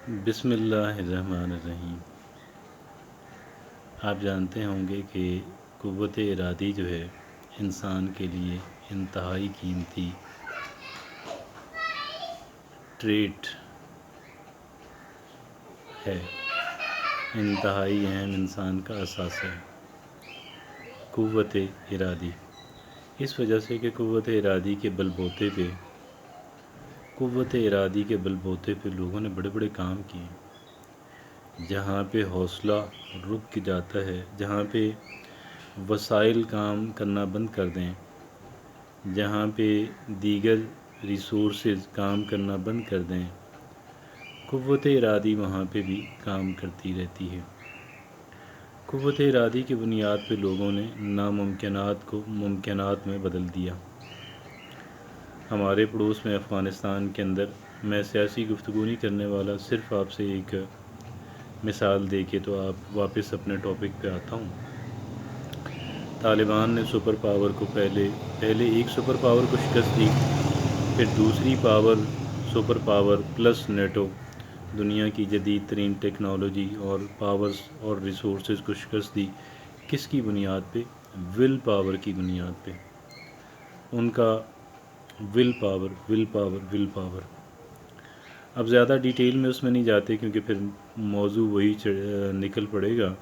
بسم اللہ الرحمن الرحیم۔ آپ جانتے ہوں گے کہ قوت ارادی جو ہے انسان کے لیے انتہائی قیمتی ٹریٹ ہے، انتہائی اہم انسان کا اثاثہ ہے قوت ارادی۔ اس وجہ سے کہ قوت ارادی کے بل بوتے پہ لوگوں نے بڑے بڑے کام کیے۔ جہاں پہ حوصلہ رک جاتا ہے، جہاں پہ وسائل کام کرنا بند کر دیں، جہاں پہ دیگر ریسورسز کام کرنا بند کر دیں، قوت ارادی وہاں پہ بھی کام کرتی رہتی ہے۔ قوت ارادی کی بنیاد پہ لوگوں نے ناممکنات کو ممکنات میں بدل دیا۔ ہمارے پڑوس میں افغانستان کے اندر، میں سیاسی گفتگو نہیں کرنے والا، صرف آپ سے ایک مثال دے کے تو آپ واپس اپنے ٹاپک پہ آتا ہوں۔ طالبان نے سپر پاور کو پہلے ایک سپر پاور کو شکست دی، پھر دوسری سپر پاور پلس نیٹو، دنیا کی جدید ترین ٹیکنالوجی اور پاورز اور ریسورسز کو شکست دی۔ کس کی بنیاد پہ؟ ول پاور کی بنیاد پہ۔ ان کا ول پاور۔ اب زیادہ ڈیٹیل میں اس میں نہیں جاتے کیونکہ پھر موضوع وہی نکل پڑے گا۔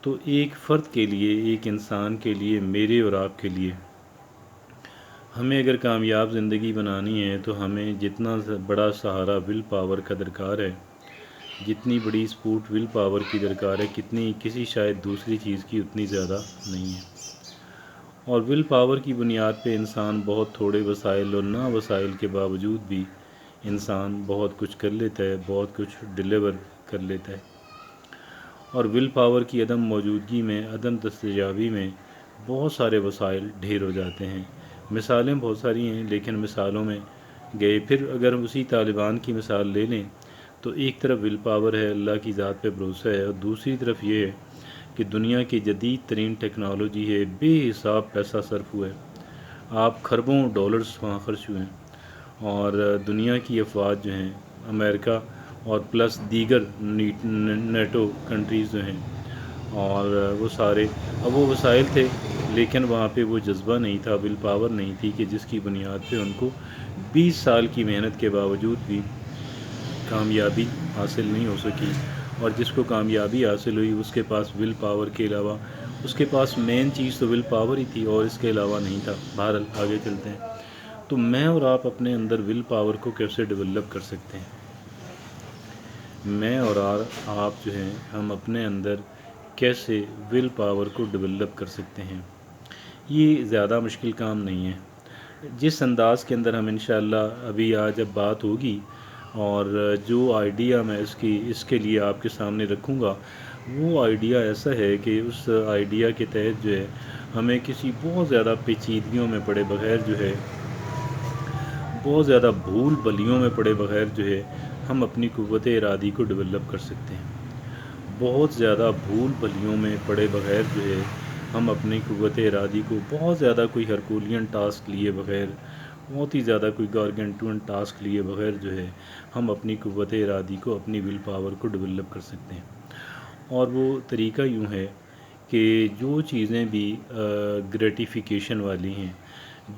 تو ایک فرد کے لیے، ایک انسان کے لیے، میرے اور آپ کے لیے، ہمیں اگر کامیاب زندگی بنانی ہے تو ہمیں جتنا بڑا سہارا ول پاور کا درکار ہے، جتنی بڑی سپورٹ ول پاور کی درکار ہے، کسی شاید دوسری چیز کی اتنی زیادہ نہیں ہے۔ اور ول پاور کی بنیاد پہ انسان بہت تھوڑے وسائل اور نا وسائل کے باوجود بھی انسان بہت کچھ کر لیتا ہے، بہت کچھ ڈیلیور کر لیتا ہے۔ اور ول پاور کی عدم موجودگی میں، عدم دستیابی میں بہت سارے وسائل ڈھیر ہو جاتے ہیں۔ مثالیں بہت ساری ہیں، لیکن مثالوں میں گئے پھر اگر اسی طالبان کی مثال لے لیں تو ایک طرف ول پاور ہے، اللہ کی ذات پہ بھروسہ ہے، اور دوسری طرف یہ ہے کہ دنیا کی جدید ترین ٹیکنالوجی ہے، بے حساب پیسہ صرف ہوا ہے، آپ خربوں ڈالرز وہاں خرچ ہوئے ہیں، اور دنیا کی افواج جو ہیں، امریکہ اور پلس دیگر نیٹو کنٹریز جو ہیں، اور وہ سارے، اب وہ وسائل تھے لیکن وہاں پہ وہ جذبہ نہیں تھا، ول پاور نہیں تھی کہ جس کی بنیاد پہ ان کو 20 سال کی محنت کے باوجود بھی کامیابی حاصل نہیں ہو سکی۔ اور جس کو کامیابی حاصل ہوئی اس کے پاس ول پاور کے علاوہ، اس کے پاس مین چیز تو ول پاور ہی تھی اور اس کے علاوہ نہیں تھا۔ بہرحال آگے چلتے ہیں۔ تو میں اور آپ اپنے اندر ول پاور کو کیسے ڈیولپ کر سکتے ہیں؟ میں اور آپ جو ہیں، ہم اپنے اندر کیسے ول پاور کو ڈیولپ کر سکتے ہیں؟ یہ زیادہ مشکل کام نہیں ہے۔ جس انداز کے اندر ہم انشاءاللہ ابھی آج اب بات ہوگی، اور جو آئیڈیا میں اس کے لیے آپ کے سامنے رکھوں گا، وہ آئیڈیا ایسا ہے کہ اس آئیڈیا کے تحت جو ہے ہمیں کسی بہت زیادہ پیچیدگیوں میں پڑے بغیر جو ہے، بہت زیادہ بھول بھلیوں میں پڑے بغیر جو ہے، ہم اپنی قوت ارادی کو ڈیولپ کر سکتے ہیں۔ بہت زیادہ بھول بھلیوں میں پڑے بغیر جو ہے ہم اپنی قوت ارادی کو، بہت زیادہ کوئی ہرکولین ٹاسک لیے بغیر، بہت ہی زیادہ کوئی گارگنٹون ٹاسک لیے بغیر جو ہے ہم اپنی قوت ارادی کو، اپنی ول پاور کو ڈیولپ کر سکتے ہیں۔ اور وہ طریقہ یوں ہے کہ جو چیزیں بھی گریٹیفیکیشن والی ہیں،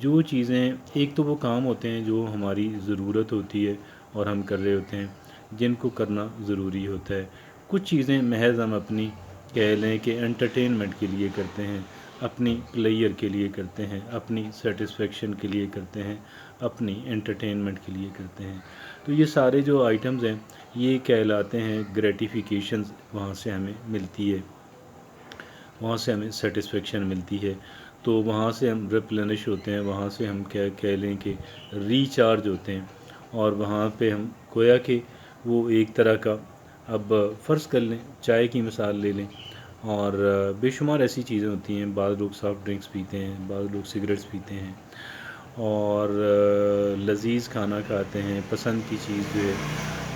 جو چیزیں، ایک تو وہ کام ہوتے ہیں جو ہماری ضرورت ہوتی ہے اور ہم کر رہے ہوتے ہیں، جن کو کرنا ضروری ہوتا ہے۔ کچھ چیزیں محض ہم اپنی کہہ لیں کہ انٹرٹینمنٹ کے لیے کرتے ہیں، اپنی پلیئر کے لیے کرتے ہیں، اپنی سیٹسفیکشن کے لیے کرتے ہیں، اپنی انٹرٹینمنٹ کے لیے کرتے ہیں۔ تو یہ سارے جو آئٹمز ہیں یہ کہلاتے ہیں گریٹیفیکیشنز، وہاں سے ہمیں ملتی ہے، وہاں سے ہمیں سیٹسفیکشن ملتی ہے، تو وہاں سے ہم ریپلینش ہوتے ہیں، وہاں سے ہم کیا کہہ لیں کہ ریچارج ہوتے ہیں، اور وہاں پہ ہم گویا کہ وہ ایک طرح کا، اب فرض کر لیں چائے کی مثال لے لیں، اور بے شمار ایسی چیزیں ہوتی ہیں، بعض لوگ سافٹ ڈرنکس پیتے ہیں، بعض لوگ سگریٹس پیتے ہیں، اور لذیذ کھانا کھاتے ہیں، پسند کی چیز جو ہے،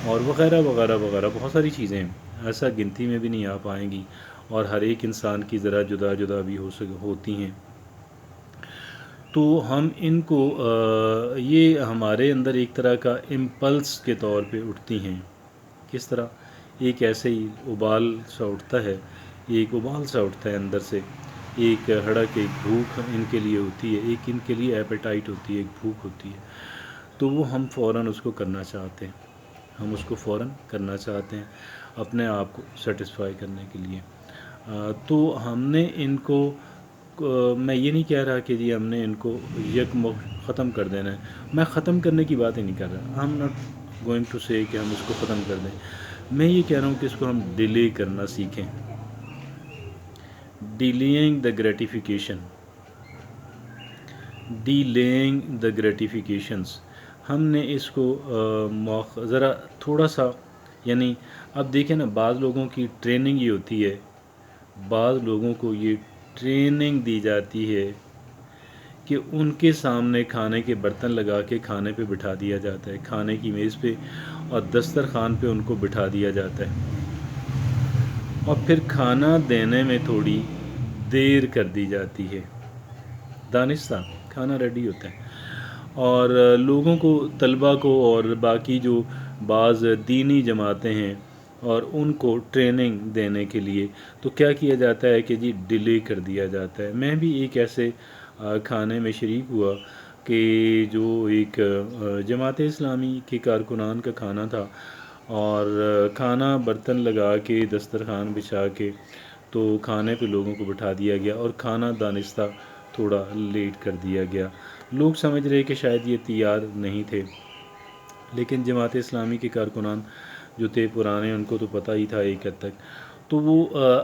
اور وغیرہ وغیرہ وغیرہ بہت ساری چیزیں ہیں، ایسا گنتی میں بھی نہیں آ پائیں گی، اور ہر ایک انسان کی ذرا جدا جدا بھی ہوتی ہیں۔ تو ہم ان کو یہ ہمارے اندر ایک طرح کا امپلس کے طور پہ اٹھتی ہیں، کس طرح؟ ایک ایسے ہی ابال سا اٹھتا ہے، ایک ابال سا اٹھتا ہے اندر سے، ایک ہڑک، ایک بھوک ان کے لیے ہوتی ہے، ایک ان کے لیے ایپیٹائٹ ہوتی ہے، ایک بھوک ہوتی ہے، تو وہ ہم فوراً اس کو کرنا چاہتے ہیں، ہم اس کو فوراً کرنا چاہتے ہیں اپنے آپ کو سیٹسفائی کرنے کے لیے۔ تو ہم نے ان کو، میں یہ نہیں کہہ رہا کہ جی ہم نے ان کو ختم کر دینا ہے، میں ختم کرنے کی بات ہی نہیں کر رہا، I'm not going to say کہ ہم اس کو ختم کر دیں، میں یہ کہہ رہا ہوں کہ اس کو ہم ڈیلے کرنا سیکھیں، ڈیلیئنگ دا گریٹیفیکیشن، ڈیلیئنگ دا گریٹیفیکیشنس، ہم نے اس کو ذرا تھوڑا سا، یعنی اب دیکھیں نا، بعض لوگوں کی ٹریننگ یہ ہوتی ہے، بعض لوگوں کو یہ ٹریننگ دی جاتی ہے کہ ان کے سامنے کھانے کے برتن لگا کے کھانے پہ بٹھا دیا جاتا ہے، کھانے کی میز پہ اور دسترخوان پہ ان کو بٹھا دیا جاتا ہے، اور پھر کھانا دینے میں تھوڑی دیر کر دی جاتی ہے، دانستہ کھانا ریڈی ہوتا ہے، اور لوگوں کو، طلبہ کو اور باقی جو بعض دینی جماعتیں ہیں اور ان کو ٹریننگ دینے کے لیے تو کیا کیا جاتا ہے کہ جی ڈیلے کر دیا جاتا ہے۔ میں بھی ایک ایسے کھانے میں شریک ہوا کہ جو ایک جماعت اسلامی کے کارکنان کا کھانا تھا، اور کھانا برتن لگا کے دسترخوان بچھا کے تو کھانے پہ لوگوں کو بٹھا دیا گیا، اور کھانا دانستہ تھوڑا لیٹ کر دیا گیا، لوگ سمجھ رہے کہ شاید یہ تیار نہیں تھے، لیکن جماعت اسلامی کے کارکنان جو تھے پرانے، ان کو تو پتہ ہی تھا ایک حد تک، تو وہ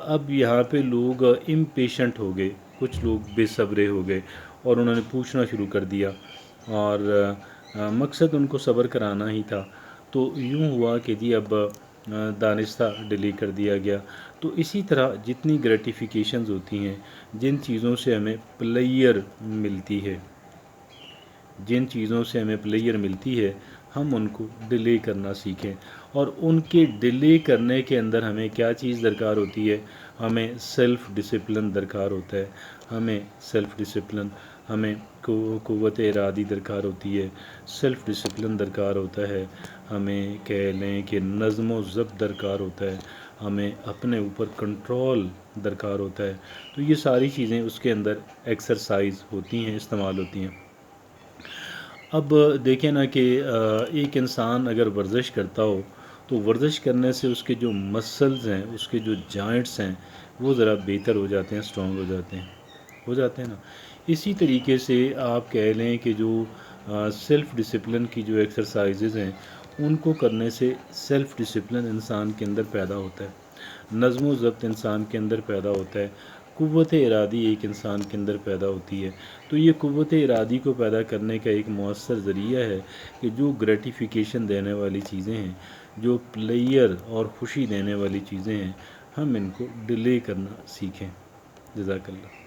اب یہاں پہ لوگ امپیشنٹ ہو گئے، کچھ لوگ بے صبرے ہو گئے اور انہوں نے پوچھنا شروع کر دیا، اور مقصد ان کو صبر کرانا ہی تھا، تو یوں ہوا کہ جی اب دانستہ ڈیلے کر دیا گیا۔ تو اسی طرح جتنی گریٹیفیکیشنز ہوتی ہیں، جن چیزوں سے ہمیں پلیئر ملتی ہے، جن چیزوں سے ہمیں پلیئر ملتی ہے، ہم ان کو ڈیلے کرنا سیکھیں، اور ان کے ڈیلے کرنے کے اندر ہمیں کیا چیز درکار ہوتی ہے؟ ہمیں سیلف ڈسپلن درکار ہوتا ہے، ہمیں سیلف ڈسپلن، ہمیں قوت ارادی درکار ہوتی ہے، سیلف ڈسپلن درکار ہوتا ہے، ہمیں کہہ لیں کہ نظم و ضبط درکار ہوتا ہے، ہمیں اپنے اوپر کنٹرول درکار ہوتا ہے، تو یہ ساری چیزیں اس کے اندر ایکسرسائز ہوتی ہیں، استعمال ہوتی ہیں۔ اب دیکھیں نا کہ ایک انسان اگر ورزش کرتا ہو تو ورزش کرنے سے اس کے جو مسلز ہیں، اس کے جو جوائنٹس ہیں، وہ ذرا بہتر ہو جاتے ہیں، اسٹرانگ ہو جاتے ہیں نا۔ اسی طریقے سے آپ کہہ لیں کہ جو سیلف ڈسپلن کی جو ایکسرسائزز ہیں، ان کو کرنے سے سیلف ڈسپلن انسان کے اندر پیدا ہوتا ہے، نظم و ضبط انسان کے اندر پیدا ہوتا ہے، قوت ارادی ایک انسان کے اندر پیدا ہوتی ہے۔ تو یہ قوت ارادی کو پیدا کرنے کا ایک مؤثر ذریعہ ہے کہ جو گریٹیفیکیشن دینے والی چیزیں ہیں، جو پلیئر اور خوشی دینے والی چیزیں ہیں، ہم ان کو ڈیلے کرنا سیکھیں۔ جزاک اللہ۔